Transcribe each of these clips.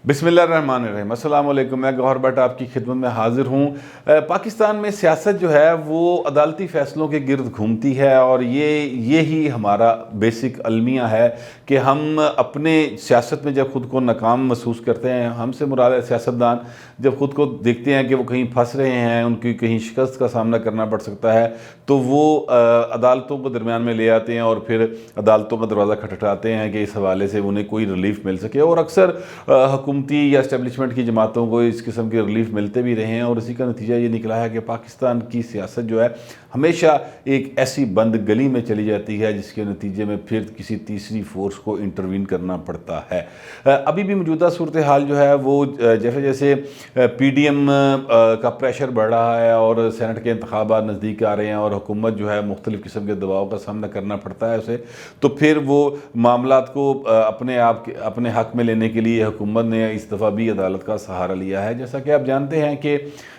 بسم اللہ الرحمن الرحیم، السلام علیکم۔ میں گوہر بٹ آپ کی خدمت میں حاضر ہوں۔ پاکستان میں سیاست جو ہے وہ عدالتی فیصلوں کے گرد گھومتی ہے، اور یہی ہمارا بیسک المیہ ہے کہ ہم اپنے سیاست میں جب خود کو ناکام محسوس کرتے ہیں، ہم سے مراد ہے سیاستدان، جب خود کو دیکھتے ہیں کہ وہ کہیں پھنس رہے ہیں، ان کی کہیں شکست کا سامنا کرنا پڑ سکتا ہے، تو وہ عدالتوں کو درمیان میں لے آتے ہیں اور پھر عدالتوں کا دروازہ کھٹکھٹاتے ہیں کہ اس حوالے سے انہیں کوئی ریلیف مل سکے۔ اور اکثر حکومتی یا اسٹیبلشمنٹ کی جماعتوں کو اس قسم کے ریلیف ملتے بھی رہے ہیں، اور اسی کا نتیجہ یہ نکلا ہے کہ پاکستان کی سیاست جو ہے ہمیشہ ایک ایسی بند گلی میں چلی جاتی ہے جس کے نتیجے میں پھر کسی تیسری فورس کو انٹروین کرنا پڑتا ہے۔ ابھی بھی موجودہ صورتحال جو ہے وہ جیسے جیسے پی ڈی ایم کا پریشر بڑھ رہا ہے اور سینٹ کے انتخابات نزدیک آ رہے ہیں اور حکومت جو ہے مختلف قسم کے دباؤ کا سامنا کرنا پڑتا ہے اسے، تو پھر وہ معاملات کو اپنے حق میں لینے کے لیے حکومت نے اس دفعہ بھی عدالت کا سہارا لیا ہے۔ جیسا کہ آپ جانتے ہیں کہ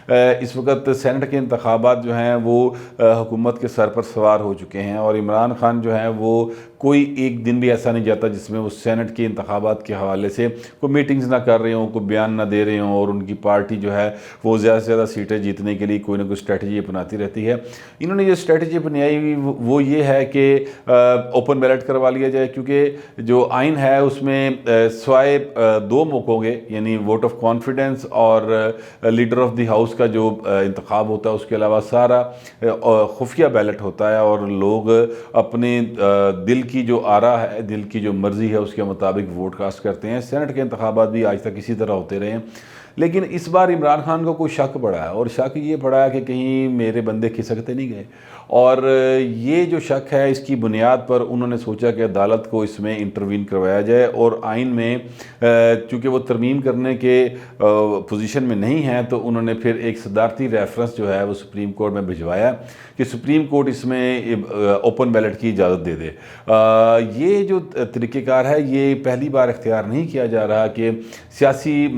اس وقت سینٹ کے انتخابات جو ہیں وہ حکومت کے سر پر سوار ہو چکے ہیں، اور عمران خان جو ہیں وہ کوئی ایک دن بھی ایسا نہیں جاتا جس میں وہ سینٹ کے انتخابات کے حوالے سے کوئی میٹنگز نہ کر رہے ہوں، کوئی بیان نہ دے رہے ہوں، اور ان کی پارٹی جو ہے وہ زیادہ سے زیادہ سیٹیں جیتنے کے لیے کوئی نہ کوئی اسٹریٹجی اپناتی رہتی ہے۔ انہوں نے جو اسٹریٹجی اپنائی ہوئی وہ یہ ہے کہ اوپن بیلٹ کروا لیا جائے، کیونکہ جو آئین ہے اس میں سوائے دو موقعوں کے، یعنی ووٹ آف کانفیڈنس اور لیڈر آف دی ہاؤس کا جو انتخاب ہوتا ہے، اس کے علاوہ سارا خفیہ بیلٹ ہوتا ہے، اور لوگ اپنے دل کی جو آرا ہے، دل کی جو مرضی ہے، اس کے مطابق ووٹ کاسٹ کرتے ہیں۔ سینٹ کے انتخابات بھی آج تک اسی طرح ہوتے رہے ہیں، لیکن اس بار عمران خان کو کوئی شک پڑا ہے، اور شک یہ پڑا ہے کہ کہیں میرے بندے کھسکتے نہیں گئے، اور یہ جو شک ہے اس کی بنیاد پر انہوں نے سوچا کہ عدالت کو اس میں انٹروین کروایا جائے، اور آئین میں چونکہ وہ ترمیم کرنے کے پوزیشن میں نہیں ہیں، تو انہوں نے پھر ایک صدارتی ریفرنس جو ہے وہ سپریم کورٹ میں بھجوایا کہ سپریم کورٹ اس میں اوپن بیلٹ کی اجازت دے دے۔ یہ جو طریقہ کار ہے یہ پہلی بار اختیار نہیں کیا جا رہا کہ سیاسی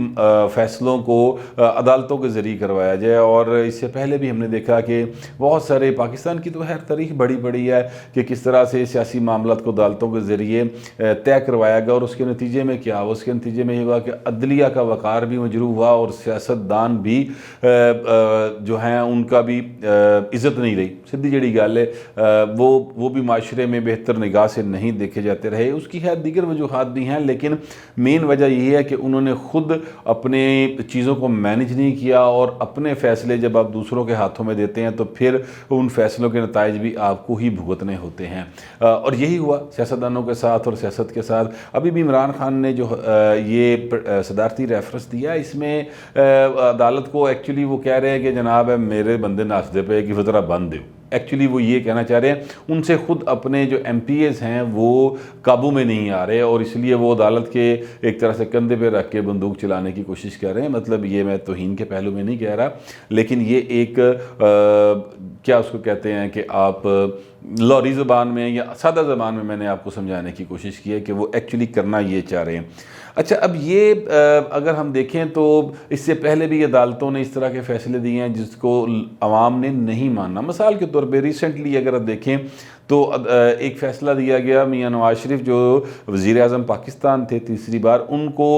فیصلوں کو عدالتوں کے ذریعے کروایا جائے، اور اس سے پہلے بھی ہم نے دیکھا کہ بہت سارے پاکستان کی تو خیر تاریخ بڑی ہے کہ کس طرح سے سیاسی معاملات کو عدالتوں کے ذریعے طے کروایا گیا، اور اس کے نتیجے میں کیا ہوا؟ اس کے نتیجے میں یہ ہوا کہ عدلیہ کا وقار بھی مجروح ہوا، اور سیاستدان بھی جو ہیں ان کا بھی عزت نہیں رہی، سیدھی جڑی گل ہے، وہ بھی معاشرے میں بہتر نگاہ سے نہیں دیکھے جاتے رہے۔ اس کی خیر دیگر وجوہات بھی ہیں، لیکن مین وجہ یہی ہے کہ انہوں نے خود اپنے چیزوں کو مینج نہیں کیا، اور اپنے فیصلے جب آپ دوسروں کے ہاتھوں میں دیتے ہیں تو پھر ان فیصلوں کے نتائج بھی آپ کو ہی بھگتنے ہوتے ہیں، اور یہی ہوا سیاستدانوں کے ساتھ اور سیاست کے ساتھ۔ ابھی بھی عمران خان نے جو یہ صدارتی ریفرنس دیا، اس میں عدالت کو ایکچولی وہ کہہ رہے ہیں کہ جناب میرے بندے ناسدے پہ کہ فترہ بند دو، ایکچولی وہ یہ کہنا چاہ رہے ہیں ان سے خود اپنے جو ایم پی ایز ہیں وہ قابو میں نہیں آ رہے، اور اس لیے وہ عدالت کے ایک طرح سے کندھے پہ رکھ کے بندوق چلانے کی کوشش کر رہے ہیں۔ مطلب یہ میں توہین کے پہلو میں نہیں کہہ رہا، لیکن یہ ایک کیا اس کو کہتے ہیں کہ آپ لوری زبان میں یا سادہ زبان میں نے آپ کو سمجھانے کی کوشش کی ہے کہ وہ ایکچولی کرنا یہ چاہ رہے ہیں۔ اچھا، اب یہ اگر ہم دیکھیں تو اس سے پہلے بھی عدالتوں نے اس طرح کے فیصلے دیے ہیں جس کو عوام نے نہیں ماننا۔ مثال کے طور پہ ریسنٹلی اگر آپ دیکھیں تو ایک فیصلہ دیا گیا، میاں نواز شریف جو وزیر اعظم پاکستان تھے تیسری بار، ان کو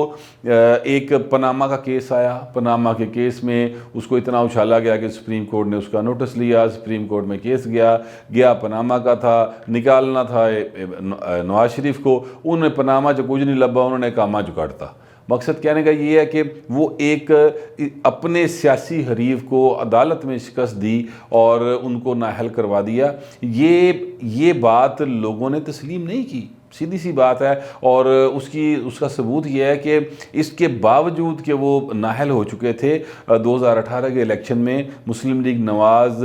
ایک پاناما کا کیس آیا، پاناما کے کیس میں اس کو اتنا اچھالا گیا کہ سپریم کورٹ نے اس کا نوٹس لیا، سپریم کورٹ میں کیس گیا پاناما کا تھا، نکالنا تھا نواز شریف کو، انہوں نے پاناما جو کچھ نہیں لبا، انہوں نے کاما چکاڑتا۔ مقصد کہنے کا یہ ہے کہ وہ ایک اپنے سیاسی حریف کو عدالت میں شکست دی اور ان کو نااہل کروا دیا۔ یہ بات لوگوں نے تسلیم نہیں کی، سیدھی سی بات ہے، اور اس کا ثبوت یہ ہے کہ اس کے باوجود کہ وہ نااہل ہو چکے تھے 2018 کے الیکشن میں، مسلم لیگ نواز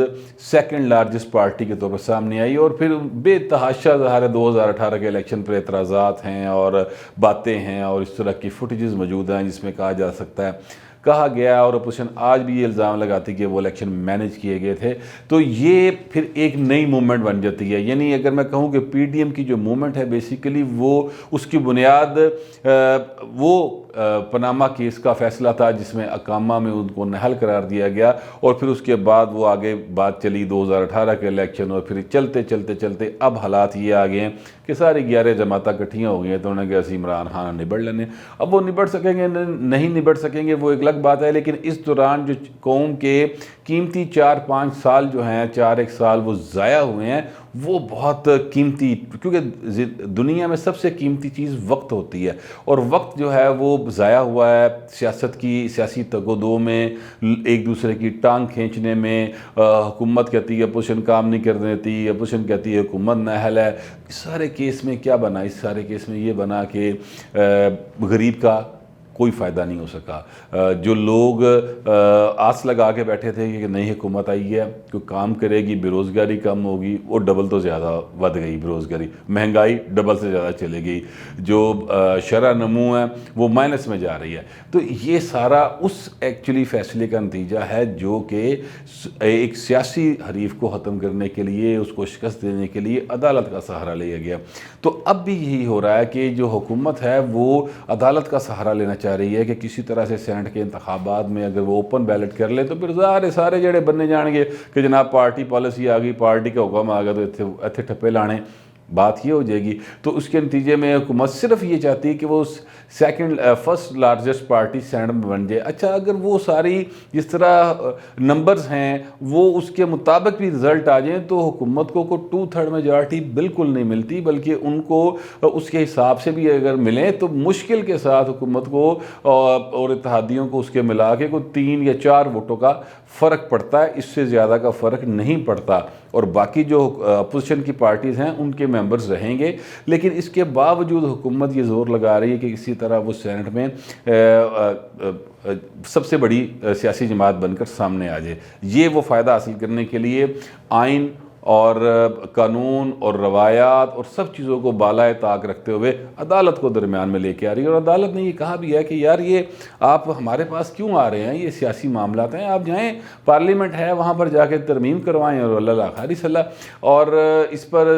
سیکنڈ لارجسٹ پارٹی کے طور پر سامنے آئی، اور پھر بے تحاشا ظاہر ہے 2018 کے الیکشن پر اعتراضات ہیں اور باتیں ہیں اور اس طرح کی فوٹیجز موجود ہیں جس میں کہا جا سکتا ہے کہا گیا اور اپوزیشن آج بھی یہ الزام لگاتی کہ وہ الیکشن مینیج کیے گئے تھے، تو یہ پھر ایک نئی موومنٹ بن جاتی ہے. یعنی اگر میں کہوں کہ پی ڈی ایم کی جو موومنٹ ہے بیسیکلی وہ اس کی بنیاد وہ پاناما کیس کا فیصلہ تھا جس میں اقامہ میں ان کو نااہل قرار دیا گیا، اور پھر اس کے بعد وہ آگے بات چلی 2018 کے الیکشن، اور پھر چلتے چلتے چلتے اب حالات یہ آ گئے ہیں کہ ساری 11 جماعتیں اکٹھیاں ہو گئی ہیں، تو انہوں نے کہا اسی عمران خان نبڑ لینے. اب وہ نبڑ سکیں گے نہیں نبڑ سکیں گے وہ ایک الگ بات ہے، لیکن اس دوران جو قوم کے قیمتی 4-5 سال جو ہیں 4-1 سال وہ ضائع ہوئے ہیں، وہ بہت قیمتی، کیونکہ دنیا میں سب سے قیمتی چیز وقت ہوتی ہے، اور وقت جو ہے وہ ضائع ہوا ہے سیاسی تگ و دو میں، ایک دوسرے کی ٹانگ کھینچنے میں. حکومت کہتی ہے اپوزیشن کام نہیں کرنے دیتی، اپوزیشن کہتی ہے حکومت نااہل ہے. اس سارے کیس میں کیا بنا؟ اس سارے کیس میں یہ بنا کہ غریب کا کوئی فائدہ نہیں ہو سکا. جو لوگ آس لگا کے بیٹھے تھے کہ نئی حکومت آئی ہے، کوئی کام کرے گی، بے روزگاری کم ہوگی، وہ ڈبل تو زیادہ ود گئی بے روزگاری، مہنگائی ڈبل سے زیادہ چلے گئی، جو شرح نمو ہے وہ مائنس میں جا رہی ہے. تو یہ سارا اس ایکچولی فیصلے کا نتیجہ ہے جو کہ ایک سیاسی حریف کو ختم کرنے کے لیے، اس کو شکست دینے کے لیے عدالت کا سہارا لیا گیا. تو اب بھی یہی ہو رہا ہے کہ جو حکومت ہے وہ عدالت کا سہارا لینا چاہ رہی ہے کہ کسی طرح سے سینٹ کے انتخابات میں اگر وہ اوپن بیلٹ کر لے تو پھر سارے جڑے بننے جان گے کہ جناب پارٹی پالیسی آ گئی، پارٹی کا حکم آ گیا، تو ایتھے ٹھپے لانے، بات یہ ہو جائے گی. تو اس کے نتیجے میں حکومت صرف یہ چاہتی ہے کہ وہ فرسٹ لارجسٹ پارٹی سینٹ میں بن جائے. اچھا، اگر وہ ساری جس طرح نمبرز ہیں وہ اس کے مطابق بھی رزلٹ آ جائیں تو حکومت کو 2/3 میجارٹی بالکل نہیں ملتی، بلکہ ان کو اس کے حساب سے بھی اگر ملیں تو مشکل کے ساتھ حکومت کو اور اتحادیوں کو اس کے ملا کے کوئی 3 یا 4 ووٹوں کا فرق پڑتا ہے، اس سے زیادہ کا فرق نہیں پڑتا. اور باقی جو اپوزیشن کی پارٹیز ہیں ان کے ممبرز رہیں گے. لیکن اس کے باوجود حکومت یہ زور لگا رہی ہے کہ کسی طرح وہ سینٹ میں سب سے بڑی سیاسی جماعت بن کر سامنے آ جائے. یہ وہ فائدہ حاصل کرنے کے لیے آئین اور قانون اور روایات اور سب چیزوں کو بالائے طاق رکھتے ہوئے عدالت کو درمیان میں لے کے آ رہی ہے. اور عدالت نے یہ کہا بھی ہے کہ یار یہ آپ ہمارے پاس کیوں آ رہے ہیں، یہ سیاسی معاملات ہیں، آپ جائیں پارلیمنٹ ہے وہاں پر جا کے ترمیم کروائیں اور اللہ خیر صلاح. اور اس پر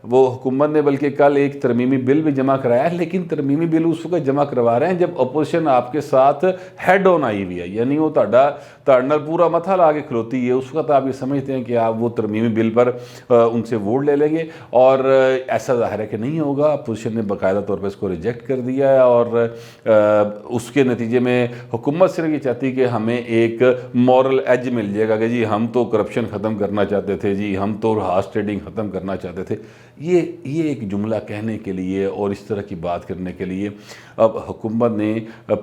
وہ حکومت نے بلکہ کل ایک ترمیمی بل بھی جمع کرایا ہے، لیکن ترمیمی بل اس وقت جمع کروا رہے ہیں جب اپوزیشن آپ کے ساتھ ہیڈ آن آئی ہوئی ہے، یعنی وہ تاڑنال پورا متھا لا کے کھلوتی ہے. اس وقت آپ یہ سمجھتے ہیں کہ آپ وہ ترمیمی بل پر ان سے ووٹ لے لیں گے، اور ایسا ظاہر ہے کہ نہیں ہوگا. اپوزیشن نے باقاعدہ طور پہ اس کو ریجیکٹ کر دیا ہے، اور اس کے نتیجے میں حکومت صرف یہ چاہتی کہ ہمیں ایک مورل ایج مل جائے گا کہ جی ہم تو کرپشن ختم کرنا چاہتے تھے، جی ہم تو ہارس ٹریڈنگ ختم کرنا چاہتے تھے. یہ ایک جملہ کہنے کے لیے اور اس طرح کی بات کرنے کے لیے اب حکومت نے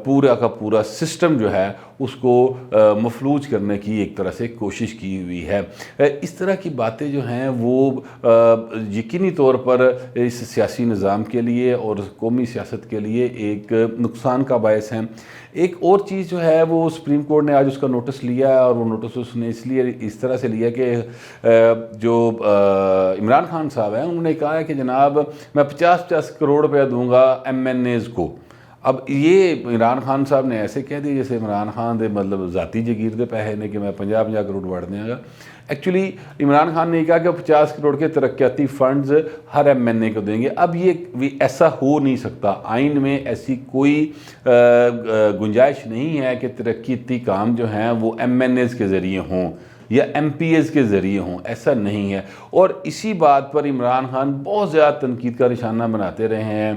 پورا کا پورا سسٹم جو ہے اس کو مفلوج کرنے کی ایک طرح سے کوشش کی ہوئی ہے. اس طرح کی باتیں جو ہیں وہ یقینی طور پر اس سیاسی نظام کے لیے اور قومی سیاست کے لیے ایک نقصان کا باعث ہیں. ایک اور چیز جو ہے وہ سپریم کورٹ نے آج اس کا نوٹس لیا ہے، اور وہ نوٹس اس نے اس طرح سے لیا کہ جو عمران خان صاحب ہیں انہوں نے کہا ہے کہ جناب میں 50 کروڑ روپیہ دوں گا ایم این ایز کو. اب یہ عمران خان صاحب نے ایسے کہہ دی جیسے عمران خان دے مطلب ذاتی جگیر دے پیسے نے کہ میں 50 کروڑ بڑھ دیں گا. ایکچولی عمران خان نے کہا کہ 50 کروڑ کے ترقیاتی فنڈز ہر ایم این اے کو دیں گے. اب یہ ایسا ہو نہیں سکتا، آئین میں ایسی کوئی گنجائش نہیں ہے کہ ترقیاتی کام جو ہیں وہ ایم این ایز کے ذریعے ہوں یا ایم پی ایز کے ذریعے ہوں، ایسا نہیں ہے. اور اسی بات پر عمران خان بہت زیادہ تنقید کا نشانہ بناتے رہے ہیں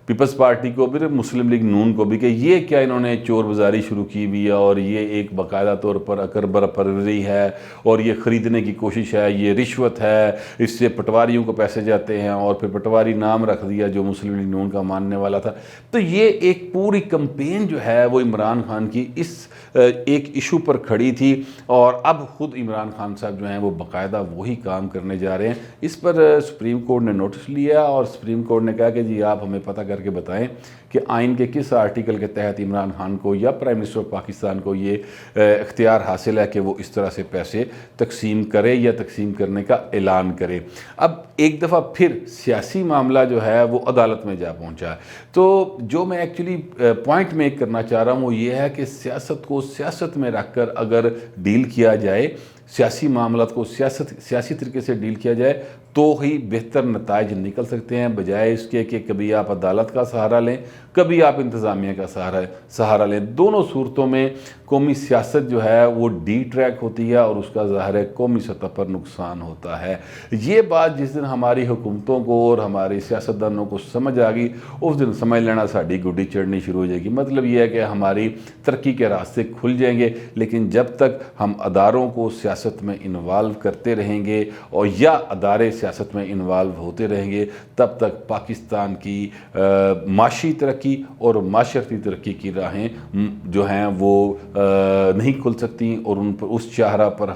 پیپلز پارٹی کو بھی، مسلم لیگ نون کو بھی، کہ یہ کیا انہوں نے چور بازاری شروع کی ہوئی ہے اور یہ ایک باقاعدہ طور پر اکربر پروری ہے اور یہ خریدنے کی کوشش ہے، یہ رشوت ہے، اس سے پٹواریوں کو پیسے جاتے ہیں، اور پھر پٹواری نام رکھ دیا جو مسلم لیگ نون کا ماننے والا تھا. تو یہ ایک پوری کمپین جو ہے وہ عمران خان کی اس ایک ایشو پر کھڑی تھی، اور اب خود عمران خان صاحب جو ہیں وہ باقاعدہ وہی کام کرنے جا رہے ہیں. اس پر سپریم کورٹ نے نوٹس لیا اور سپریم کورٹ نے کہا کہ جی آپ ہمیں پتہ کر کے بتائیں کہ آئین کے کس آرٹیکل کے تحت عمران خان کو یا پرائم منسٹر آف پاکستان کو یہ اختیار حاصل ہے کہ وہ اس طرح سے پیسے تقسیم کرے یا تقسیم کرنے کا اعلان کرے۔ اب ایک دفعہ پھر سیاسی معاملہ جو ہے وہ عدالت میں جا پہنچا ہے۔ تو جو میں ایکچولی پوائنٹ میک کرنا چاہ رہا ہوں وہ یہ ہے کہ سیاست کو سیاست میں رکھ کر اگر ڈیل کیا جائے، سیاسی معاملات کو سیاسی طریقے سے ڈیل کیا جائے تو ہی بہتر نتائج نکل سکتے ہیں، بجائے اس کے کہ کبھی آپ عدالت کا سہارا لیں، کبھی آپ انتظامیہ کا سہارا لیں۔ دونوں صورتوں میں قومی سیاست جو ہے وہ ڈی ٹریک ہوتی ہے اور اس کا ظاہر ہے قومی سطح پر نقصان ہوتا ہے۔ یہ بات جس دن ہماری حکومتوں کو اور ہماری سیاستدانوں کو سمجھ آ گئی، اس دن سمجھ لینا ساڑی گڈی چڑھنی شروع ہو جائے گی۔ مطلب یہ ہے کہ ہماری ترقی کے راستے کھل جائیں گے، لیکن جب تک ہم اداروں کو سیاست میں انوالو کرتے رہیں گے اور یا ادارے سیاست میں انوالو ہوتے رہیں گے، تب تک پاکستان کی معاشی ترقی اور معاشرتی ترقی کی راہیں جو ہیں وہ نہیں کھل سکتی، اور ان پر اس شاہراہ پر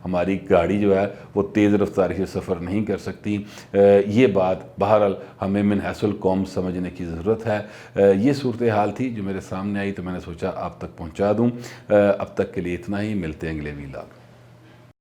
ہماری گاڑی جو ہے وہ تیز رفتاری سے سفر نہیں کر سکتی۔ یہ بات بہرحال ہمیں من حیث القوم سمجھنے کی ضرورت ہے۔ یہ صورتحال تھی جو میرے سامنے آئی تو میں نے سوچا آپ تک پہنچا دوں۔ اب تک کے لیے اتنا ہی، ملتے ہیں اگلے ویلاگ۔